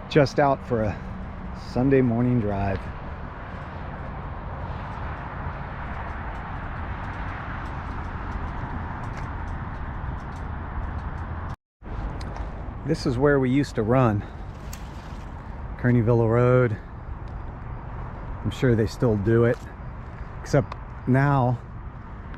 Just out for a Sunday morning drive. This is where we used to run, Kearneyville Road. I'm sure they still do it, except now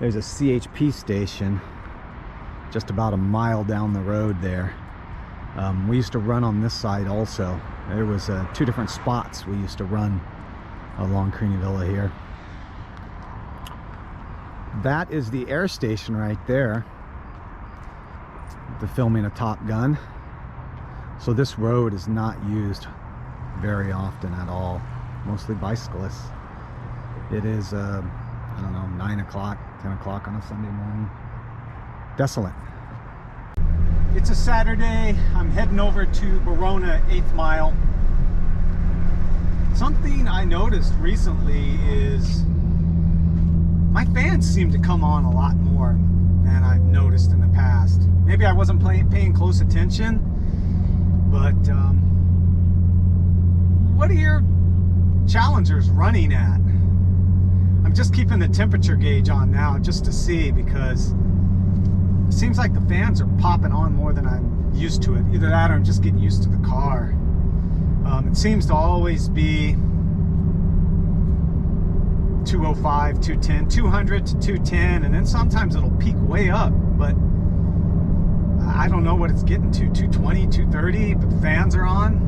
there's a CHP station just about a mile down the road there. We used to run on this side also. There was two different spots we used to run along Kearneyville here. That is the air station right there, the filming of Top Gun. So this road is not used very often at all, mostly bicyclists. It is I don't know, 9 o'clock, 10 o'clock on a Sunday morning. Desolate. It's a Saturday. I'm heading over to Verona 8th Mile. Something I noticed recently is my fans seem to come on a lot more than I've noticed in the past. Maybe I wasn't paying close attention, but what are your Challengers running at? I'm just keeping the temperature gauge on now just to see, because it seems like the fans are popping on more than I'm used to it. Either that or I'm just getting used to the car. It seems to always be 205, 210, 200 to 210, and then sometimes it'll peak way up, but I don't know what it's getting to, 220, 230, but the fans are on.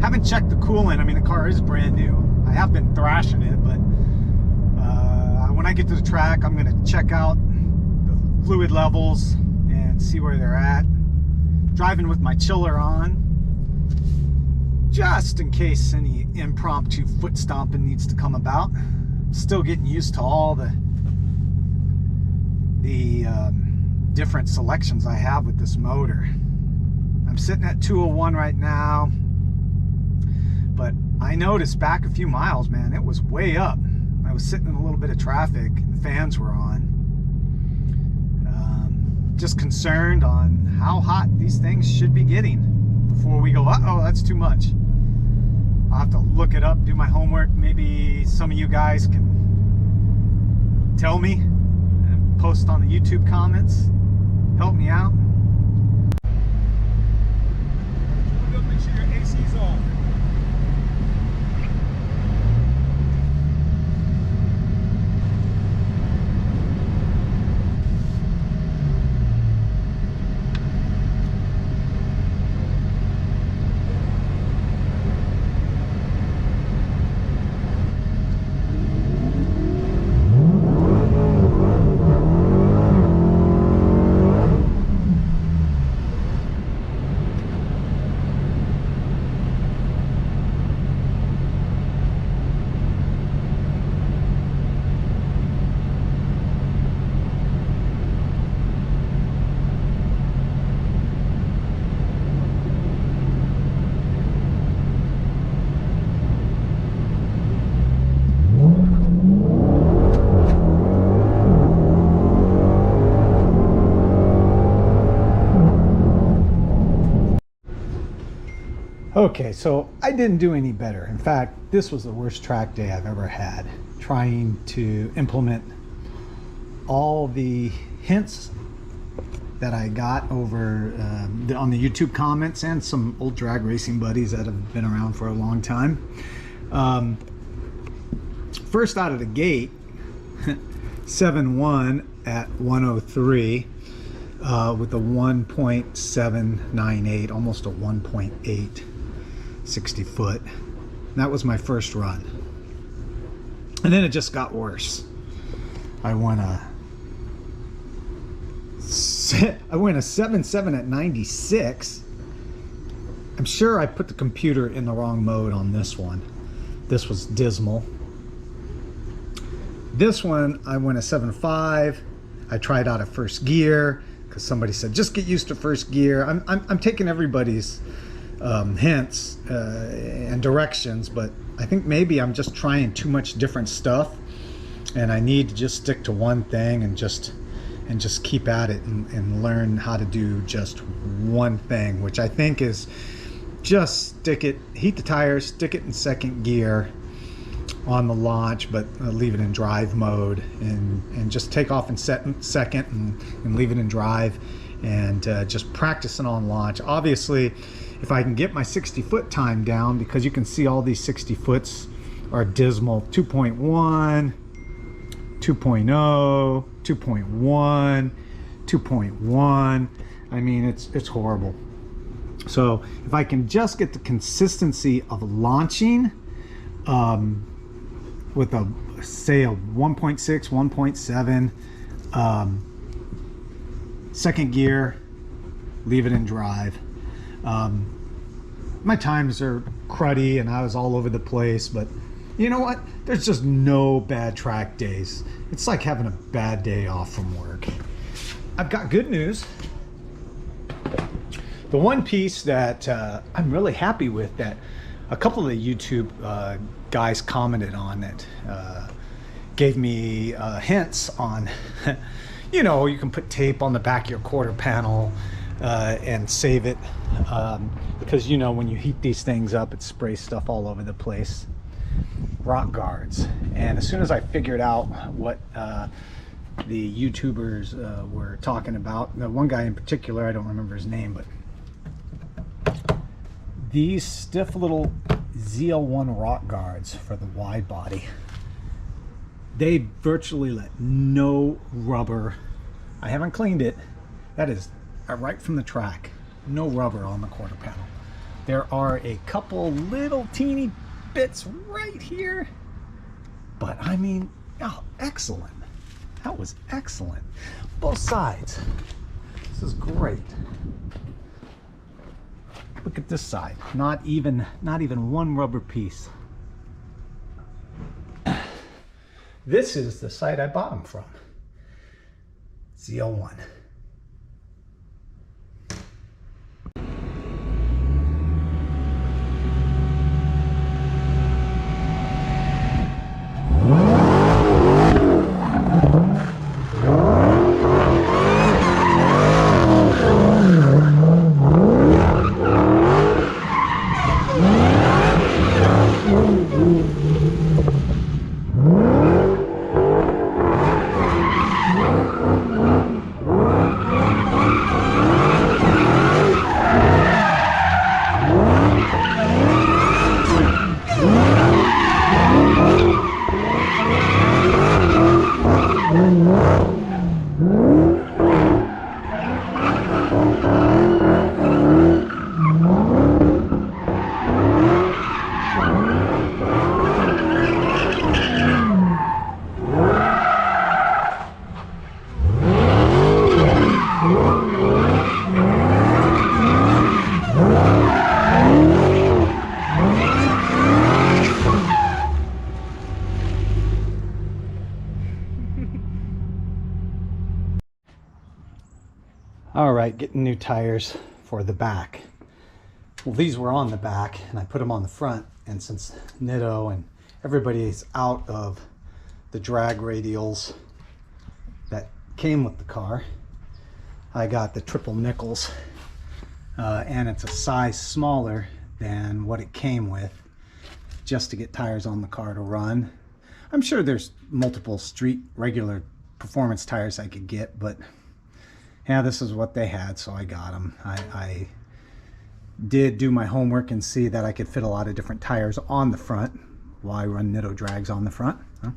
Haven't checked the coolant. I mean, the car is brand new. I have been thrashing it, but when I get to the track, I'm going to check out the fluid levels and see where they're at. Driving with my chiller on, just in case any impromptu foot stomping needs to come about. Still getting used to all the different selections I have with this motor. I'm sitting at 201 right now, but I noticed back a few miles, man, it was way up. I was sitting in a little bit of traffic and the fans were on. Just concerned on how hot these things should be getting before we go, uh-oh, that's too much. I'll have to look it up, do my homework. Maybe some of you guys can tell me and post on the YouTube comments. Help me out. Make sure your AC's on. Okay, so I didn't do any better. In fact, this was the worst track day I've ever had, trying to implement all the hints that I got over on the YouTube comments and some old drag racing buddies that have been around for a long time. First out of the gate, 7.1 at 103 with a 1.798, almost a 1.8. 60 foot. That was my first run, and then it just got worse. I went a 7.7 at 96. I'm sure I put the computer in the wrong mode on this one. This was dismal. This one I went a 7.5. I tried out a first gear because somebody said just get used to first gear. I'm taking everybody's hints and directions, but I think maybe I'm just trying too much different stuff, and I need to just stick to one thing and just keep at it and learn how to do just one thing, which I think is just stick it, heat the tires, stick it in second gear on the launch, but leave it in drive mode, and just take off in second and leave it in drive, and just practicing on launch. Obviously, if I can get my 60-foot time down, because you can see all these 60 foots are dismal. 2.1, 2.0, 2.1, 2.1. I mean, it's horrible. So if I can just get the consistency of launching with a, say, a 1.6, 1.7, second gear, leave it in drive. My times are cruddy and I was all over the place, but you know what? There's just no bad track days. It's like having a bad day off from work. I've got good news. The one piece that I'm really happy with, that a couple of the YouTube guys commented on, that gave me hints on, you know, you can put tape on the back of your quarter panel and save it, because, you know, when you heat these things up, it sprays stuff all over the place. Rock guards. And as soon as I figured out what the YouTubers were talking about, the one guy in particular, I don't remember his name, but these stiff little ZL1 rock guards for the wide body, they virtually let no rubber. I haven't cleaned it. That is right from the track. No rubber on the quarter panel. There are a couple little teeny bits right here, but I mean, oh, excellent. That was excellent. Both sides. This is great. Look at this side. Not even one rubber piece. This is the site I bought them from. ZL1. All right, getting new tires for the back. Well, these were on the back and I put them on the front, and since Nitto and everybody is out of the drag radials that came with the car, I got the triple nickels, and it's a size smaller than what it came with, just to get tires on the car to run. I'm sure there's multiple street regular performance tires I could get, but yeah, this is what they had, so I got them. I did do my homework and see that I could fit a lot of different tires on the front. Why run Nitto drags on the front? Huh?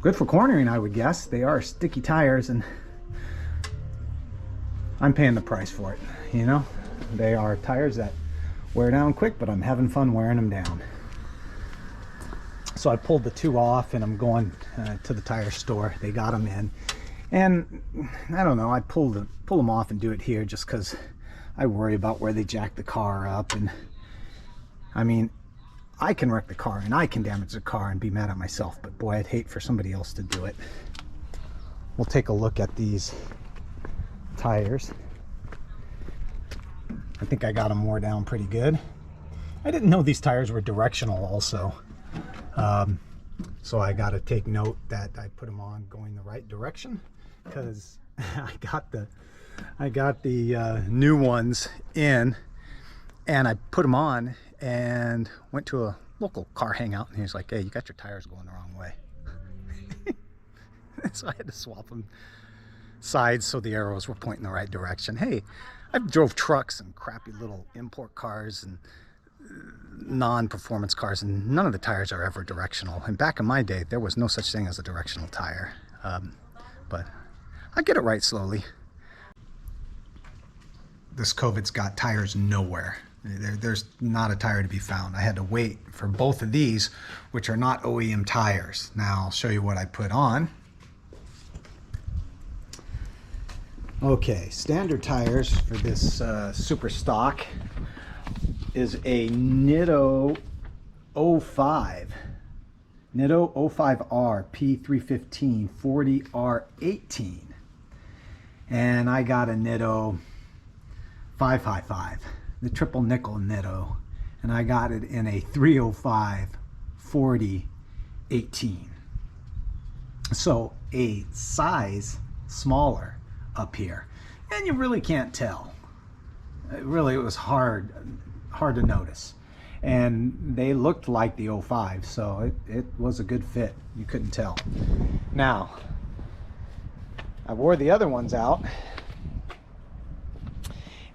Good for cornering, I would guess. They are sticky tires, and I'm paying the price for it. You know, they are tires that wear down quick, but I'm having fun wearing them down. So I pulled the two off, and I'm going to the tire store. They got them in. And I don't know, I pull them off and do it here just because I worry about where they jack the car up. And I mean, I can wreck the car and I can damage the car and be mad at myself, but boy, I'd hate for somebody else to do it. We'll take a look at these tires. I think I got them wore down pretty good. I didn't know these tires were directional also. So I got to take note that I put them on going the right direction, because I got the new ones in, And I put them on and went to a local car hangout, and he was like, hey, you got your tires going the wrong way. So I had to swap them sides so the arrows were pointing the right direction. Hey, I've drove trucks and crappy little import cars and non-performance cars, and none of the tires are ever directional. And back in my day, there was no such thing as a directional tire. But I get it right slowly. This COVID's got tires nowhere. There's not a tire to be found. I had to wait for both of these, which are not OEM tires. Now I'll show you what I put on. Okay, standard tires for this super stock is a Nitto 05. Nitto 05R P315 40R18. And I got a Nitto 555, the triple nickel Nitto, and I got it in a 305 4018. So a size smaller up here, and you really can't tell. It was hard to notice, and they looked like the 05, so it was a good fit. You couldn't tell. Now I wore the other ones out,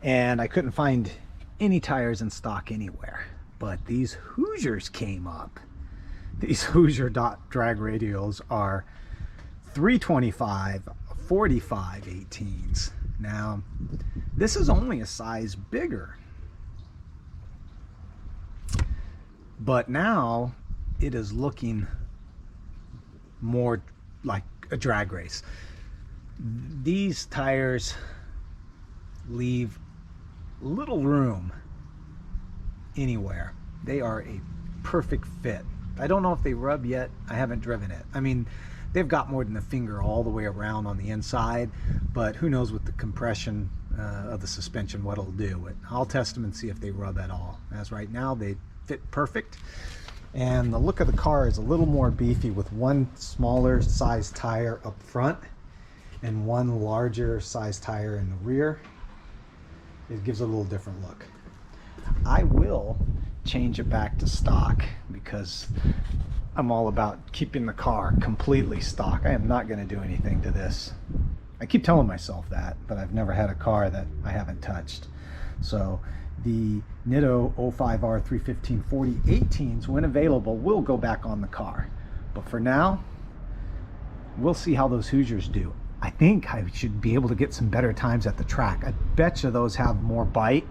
and I couldn't find any tires in stock anywhere, but these Hoosiers came up. These Hoosier drag radials are 325 45 18s. Now this is only a size bigger, but now it is looking more like a drag race. These tires leave little room anywhere. They are a perfect fit. I don't know if they rub yet. I haven't driven it. I mean, they've got more than a finger all the way around on the inside, but who knows with the compression of the suspension what it'll do. But I'll test them and see if they rub at all. As right now, they fit perfect. And the look of the car is a little more beefy with one smaller size tire up front and one larger size tire in the rear. It gives a little different look. I will change it back to stock because I'm all about keeping the car completely stock. I am not going to do anything to this. I keep telling myself that, but I've never had a car that I haven't touched. So the Nitto 05R 315 4018s, when available, will go back on the car. But for now, we'll see how those Hoosiers do. I think I should be able to get some better times at the track. I bet you those have more bite,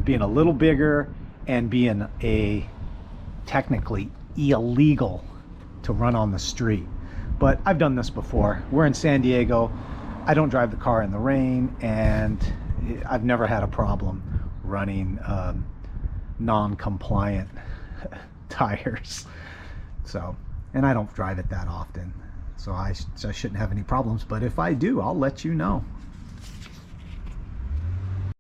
being a little bigger and being a technically illegal to run on the street. But I've done this before. We're in San Diego. I don't drive the car in the rain, and I've never had a problem running non-compliant tires. So, and I don't drive it that often. So I shouldn't have any problems, but if I do, I'll let you know.